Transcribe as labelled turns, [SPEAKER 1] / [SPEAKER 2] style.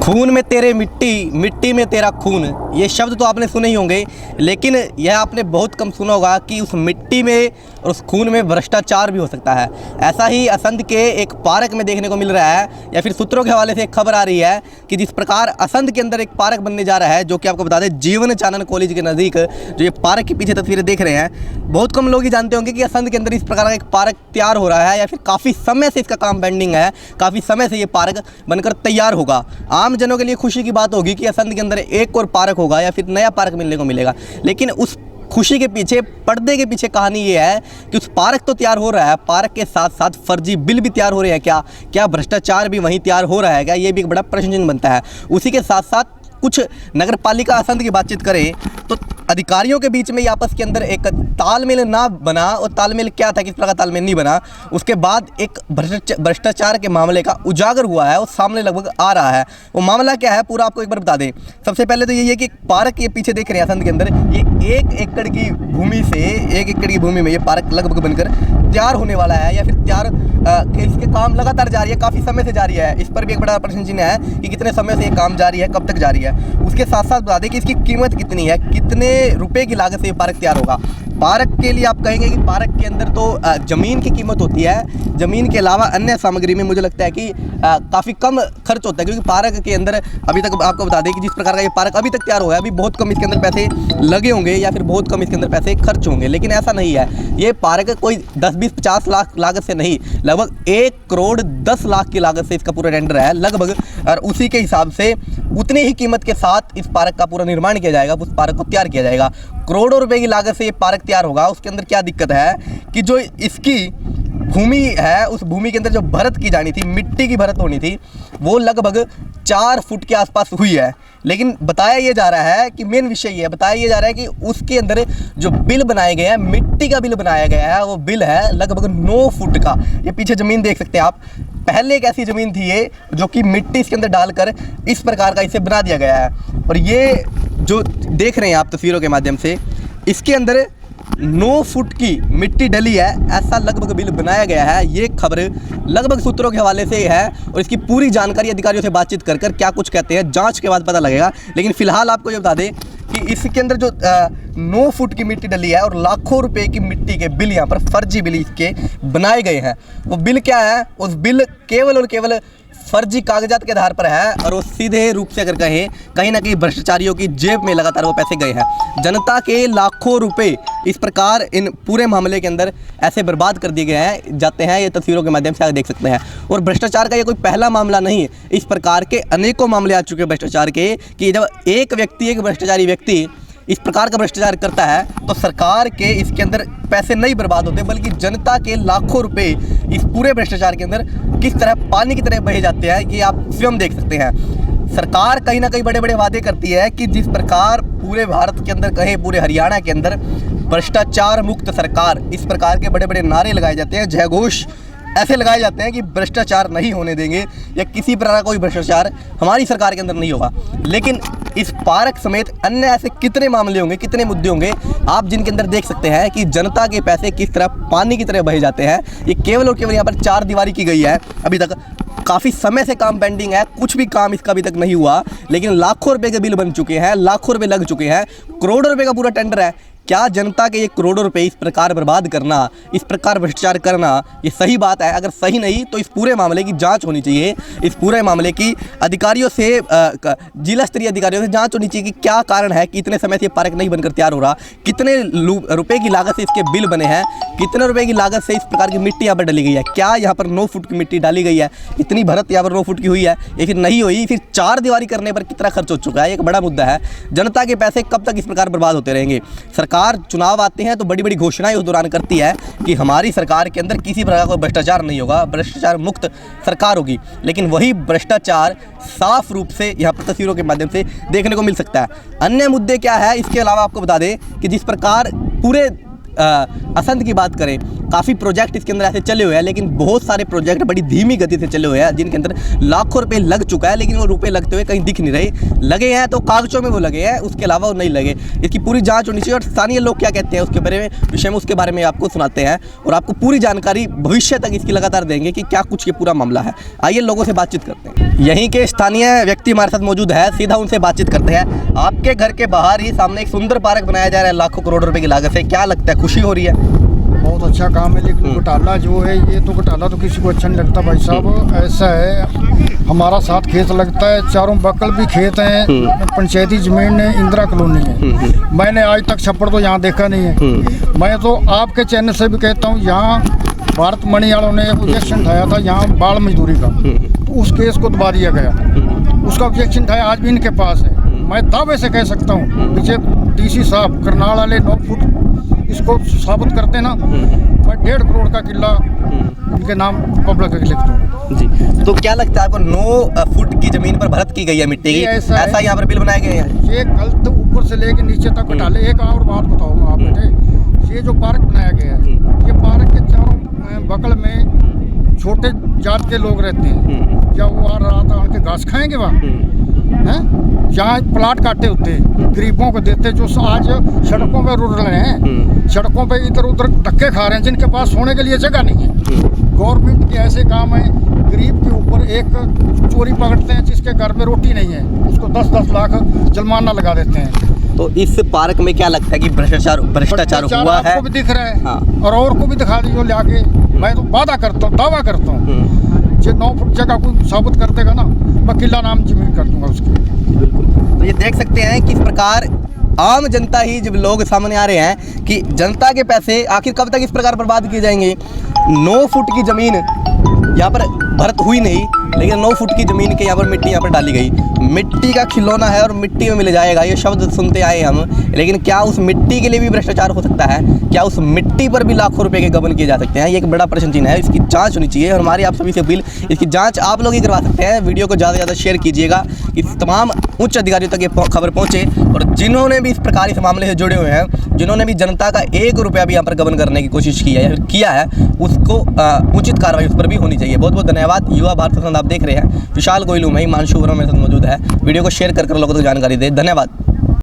[SPEAKER 1] खून में तेरे मिट्टी, मिट्टी में तेरा खून, ये शब्द तो आपने सुने ही होंगे, लेकिन यह आपने बहुत कम सुना होगा कि उस मिट्टी में और उस खून में भ्रष्टाचार भी हो सकता है। ऐसा ही असंध के एक पार्क में देखने को मिल रहा है, या फिर सूत्रों के हवाले से एक खबर आ रही है कि जिस प्रकार असंध के अंदर एक पार्क बनने जा रहा है, जो कि आपको बता दें जीवनचानन कॉलेज के नज़दीक, जो ये पार्क के पीछे तस्वीरें देख रहे हैं, बहुत कम लोग ही जानते होंगे कि असंध के अंदर इस प्रकार का एक पार्क तैयार हो रहा है, या फिर काफ़ी समय से इसका काम पेंडिंग है, काफ़ी समय से ये पार्क बनकर तैयार होगा। आम जनों के लिए खुशी की बात होगी कि असंध के अंदर एक और पार्क होगा या फिर नया पार्क मिलने को मिलेगा, लेकिन उस खुशी के पीछे, पर्दे के पीछे कहानी ये है कि उस पार्क तो तैयार हो रहा है, पार्क के साथ साथ फर्जी बिल भी तैयार हो रहे हैं। क्या भ्रष्टाचार भी वहीं तैयार हो रहा है क्या? ये भी एक बड़ा प्रश्न चिन्ह बनता है। उसी के साथ साथ कुछ नगर पालिका असंध की बातचीत करें तो अधिकारियों के बीच में ये आपस के अंदर एक तालमेल ना बना, और तालमेल क्या था, किस प्रकार तालमेल नहीं बना, उसके बाद एक भ्रष्टाचार के मामले का उजागर हुआ है, वो सामने लगभग आ रहा है। वो मामला क्या है पूरा आपको एक बार बता दें। सबसे पहले तो ये कि पार्क ये पीछे देख रहे हैं असंध के अंदर, ये 1 एकड़ की भूमि से 1 एकड़ की भूमि में ये पार्क लगभग बनकर तैयार होने वाला है, या फिर तैयार इसके काम लगातार जारी है, काफ़ी समय से जारी है। इस पर भी एक बड़ा प्रश्न चिन्ह है कि कितने समय से ये काम जारी है, कब तक जारी है। उसके साथ साथ बता दें कि इसकी कीमत कितनी है, कितने रुपए की लागत से ये पार्क तैयार होगा। पार्क के लिए आप कहेंगे कि पार्क के अंदर तो ज़मीन की कीमत होती है, ज़मीन के अलावा अन्य सामग्री में मुझे लगता है कि काफ़ी कम खर्च होता है, क्योंकि पार्क के अंदर अभी तक आपको बता दें कि जिस प्रकार का ये पार्क अभी तक तैयार हुआ है, अभी बहुत कम इसके अंदर पैसे लगे होंगे, या फिर बहुत कम इसके अंदर पैसे खर्च होंगे। लेकिन ऐसा नहीं है, ये पार्क कोई 10, 20, 50 लाख लागत से नहीं, लगभग 1 करोड़ 10 लाख की लागत से इसका पूरा टेंडर है लगभग, और उसी के हिसाब से उतनी ही कीमत के साथ इस पार्क का पूरा निर्माण किया जाएगा, उस पार्क को तैयार किया जाएगा। करोड़ों रुपए की लागत से ये पार्क तैयार होगा। उसके अंदर क्या दिक्कत है कि जो इसकी भूमि है, उस भूमि के अंदर जो भरत की जानी थी, मिट्टी की भरत होनी थी, वो लगभग 4 फुट के आसपास हुई है। लेकिन बताया ये जा रहा है कि मेन विषय ये बताया ये जा रहा है कि उसके अंदर जो बिल बनाए गए हैं, मिट्टी का बिल बनाया गया है, वो बिल है लगभग 9 फुट का। ये पीछे ज़मीन देख सकते हैं आप, पहले एक ऐसी ज़मीन थी ये, जो कि मिट्टी इसके अंदर डालकर इस प्रकार का इसे बना दिया गया है। और ये जो देख रहे हैं आप तस्वीरों के माध्यम से, इसके अंदर 9 फुट की मिट्टी डली है, ऐसा लगभग बिल बनाया गया है। ये खबर लगभग सूत्रों के हवाले से है, और इसकी पूरी जानकारी अधिकारियों से बातचीत कर क्या कुछ कहते हैं, जांच के बाद पता लगेगा। लेकिन फिलहाल आपको ये बता दें कि इसके अंदर जो 9 फुट की मिट्टी डली है और लाखों रुपए की मिट्टी के बिल यहाँ पर फर्जी बिल इसके बनाए गए हैं। वो बिल क्या है? उस बिल केवल और केवल फर्जी कागजात के आधार पर है, और वो सीधे रूप से अगर कहें, कहीं ना कहीं भ्रष्टाचारियों की जेब में लगातार वो पैसे गए हैं। जनता के लाखों रुपए इस प्रकार इन पूरे मामले के अंदर ऐसे बर्बाद कर दिए गए हैं जाते हैं। ये तस्वीरों के माध्यम से आप देख सकते हैं। और भ्रष्टाचार का ये कोई पहला मामला नहीं है, इस प्रकार के अनेकों मामले आ चुके हैं भ्रष्टाचार के, कि जब एक भ्रष्टाचारी व्यक्ति इस प्रकार का भ्रष्टाचार करता है, तो सरकार के इसके अंदर पैसे नहीं बर्बाद होते, बल्कि जनता के लाखों रुपए इस पूरे भ्रष्टाचार के अंदर किस तरह पानी की तरह बहे जाते हैं, ये आप स्वयं देख सकते हैं। सरकार कहीं ना कहीं बड़े बड़े वादे करती है कि जिस प्रकार पूरे भारत के अंदर, कहे पूरे हरियाणा के अंदर भ्रष्टाचार मुक्त सरकार, इस प्रकार के बड़े बड़े नारे लगाए जाते हैं, जयघोष ऐसे लगाए जाते हैं कि भ्रष्टाचार नहीं होने देंगे, या किसी प्रकार का कोई भ्रष्टाचार हमारी सरकार के अंदर नहीं होगा। लेकिन इस पार्क समेत अन्य ऐसे कितने मामले होंगे, कितने मुद्दे होंगे आप जिनके अंदर देख सकते हैं कि जनता के पैसे किस तरह पानी की तरह बहे जाते हैं। ये केवल और केवल यहाँ पर 4 दीवारी की गई है, अभी तक काफ़ी समय से काम पेंडिंग है, कुछ भी काम इसका अभी तक नहीं हुआ, लेकिन लाखों रुपए के बिल बन चुके हैं, लाखों रुपए लग चुके हैं, करोड़ों रुपए का पूरा टेंडर है। क्या जनता के ये करोड़ों रुपए इस प्रकार बर्बाद करना, इस प्रकार भ्रष्टाचार करना, ये सही बात है? अगर सही नहीं तो इस पूरे मामले की जांच होनी चाहिए। इस पूरे मामले की अधिकारियों से, जिला स्तरीय अधिकारियों से जांच होनी चाहिए कि क्या कारण है कि इतने समय से ये पार्क नहीं बनकर तैयार हो रहा, कितने रुपए की लागत से इसके बिल बने हैं, कितने रुपए की लागत से इस प्रकार की मिट्टी यहाँ पर डली गई है, क्या यहाँ पर 9 फुट की मिट्टी डाली गई है, इतनी भरत यहाँ पर 9 फुट की हुई है, या फिर नहीं हुई, फिर 4 दीवारी करने पर कितना खर्च हो चुका है, एक बड़ा मुद्दा है। जनता के पैसे कब तक इस प्रकार बर्बाद होते रहेंगे? सरकार चुनाव आते हैं तो बड़ी बड़ी घोषणाएं उस दौरान करती है कि हमारी सरकार के अंदर किसी प्रकार का भ्रष्टाचार नहीं होगा, भ्रष्टाचार मुक्त सरकार होगी, लेकिन वही भ्रष्टाचार साफ रूप से यहाँ पर तस्वीरों के माध्यम से देखने को मिल सकता है। अन्य मुद्दे क्या है इसके अलावा आपको बता दें कि जिस प्रकार पूरे असंध की बात करें काफ़ी प्रोजेक्ट इसके अंदर ऐसे चले हुए हैं, लेकिन बहुत सारे प्रोजेक्ट बड़ी धीमी गति से चले हुए हैं जिनके अंदर लाखों रुपए लग चुका है, लेकिन वो रुपए लगते हुए कहीं दिख नहीं रहे। लगे हैं तो कागजों में वो लगे हैं, उसके अलावा वो नहीं लगे। इसकी पूरी जांच होनी चाहिए और स्थानीय लोग क्या कहते हैं उसके बारे में विषय में, उसके बारे में आपको सुनाते हैं और आपको पूरी जानकारी भविष्य तक इसकी लगातार देंगे कि क्या कुछ ये पूरा मामला है। आइए लोगों से बातचीत करते हैं। यहीं के स्थानीय व्यक्ति हमारे साथ मौजूद है, सीधा उनसे बातचीत करते हैं। आपके घर के बाहर ही सामने एक सुंदर पार्क बनाया जा रहा है लाखों करोड़ रुपए की लागत से, क्या लगता है, खुशी हो रही है?
[SPEAKER 2] बहुत अच्छा काम है, लेकिन घोटाला जो है ये तो घोटाला तो किसी को अच्छा नहीं लगता भाई साहब। ऐसा है, हमारा 7 खेत लगता है, चारों बकल भी खेत हैं, पंचायती जमीन है, इंदिरा कॉलोनी है। मैंने आज तक छप्पड़ तो यहाँ देखा नहीं है। मैं तो आपके चैनल से भी कहता हूँ, यहाँ भारत मणि वालों ने ऑब्जेक्शन उठाया था यहाँ बाल मजदूरी का, तो उस केस को दबा दिया गया। उसका ऑब्जेक्शन उठाया आज भी इनके पास है। मैं दावे से कह सकता हूँ, पीछे डीसी साहब करनाल वाले 9 फुट इसको साबित करते ना, मैं 1.5 करोड़ का किला इनके नाम पब्लिक के लिख दूँगा
[SPEAKER 1] जी। तो क्या लगता है आपको 9 फुट की जमीन पर भरत की गई है मिट्टी की, ऐसा यहाँ पर बिल बनाए गए हैं?
[SPEAKER 2] ये गलत ऊपर से लेके नीचे तक घोटाले। एक और बात बताऊँगा आप बेटे, ये जो पार्क बनाया गया है, ये पार्क के चारों बगल में छोटे जात के लोग रहते हैं, क्या वो आ रहा था उनके घास खाएंगे वहाँ हैं? जहाँ प्लाट काटे होते गरीबों को देते, जो आज सड़कों पर रुल रहे हैं, सड़कों पे इधर उधर धक्के खा रहे हैं, जिनके पास सोने के लिए जगह नहीं है। गवर्नमेंट के ऐसे काम है, गरीब के ऊपर एक चोरी पकड़ते हैं जिसके घर में रोटी नहीं है, उसको 10-10 लाख जुर्माना लगा देते हैं।
[SPEAKER 1] तो इस पार्क में क्या लगता है कि भ्रष्टाचार हुआ है?
[SPEAKER 2] आपको भी दिख रहा है।
[SPEAKER 1] हाँ।
[SPEAKER 2] और को भी दिखा दीजिए लाके। मैं तो वादा करता हूँ, दावा करता हूँ, जो 9 फुट जगह को साबित कर देगा ना, मैं किला नाम जमीन कर दूंगा उसकी।
[SPEAKER 1] बिल्कुल। तो ये देख सकते हैं कि इस प्रकार आम जनता ही जब लोग सामने आ रहे हैं कि जनता के पैसे आखिर कब तक इस प्रकार बर्बाद किए जाएंगे। 9 फुट की ज़मीन यहाँ पर भरत हुई नहीं, लेकिन 9 फुट की ज़मीन के यहाँ पर मिट्टी यहाँ पर डाली गई। मिट्टी का खिलौना है और मिट्टी में मिल जाएगा, ये शब्द सुनते आए हम, लेकिन क्या उस मिट्टी के लिए भी भ्रष्टाचार हो सकता है? क्या उस मिट्टी पर भी लाखों रुपए के गबन किए जा सकते हैं? ये एक बड़ा प्रश्न चिन्ह है, इसकी जांच होनी चाहिए और हमारी आप सभी से अपील, इसकी जांच आप लोग ही करवा सकते हैं। वीडियो को ज़्यादा से ज़्यादा शेयर कीजिएगा कि तमाम उच्च अधिकारियों तक ये खबर पहुँचे और जिन्होंने भी इस प्रकार इस मामले से जुड़े हुए हैं, जिन्होंने भी जनता का 1 रुपया भी यहाँ पर गबन करने की कोशिश की है या किया है, उसको उचित कार्रवाई उस पर भी होनी चाहिए। बहुत बहुत धन्यवाद। युवा भारत संसद आप देख रहे हैं, विशाल गोयलू में हिमांशु वर्मा मेरे साथ मौजूद है। वीडियो को शेयर कर लोगों को जानकारी दे। धन्यवाद।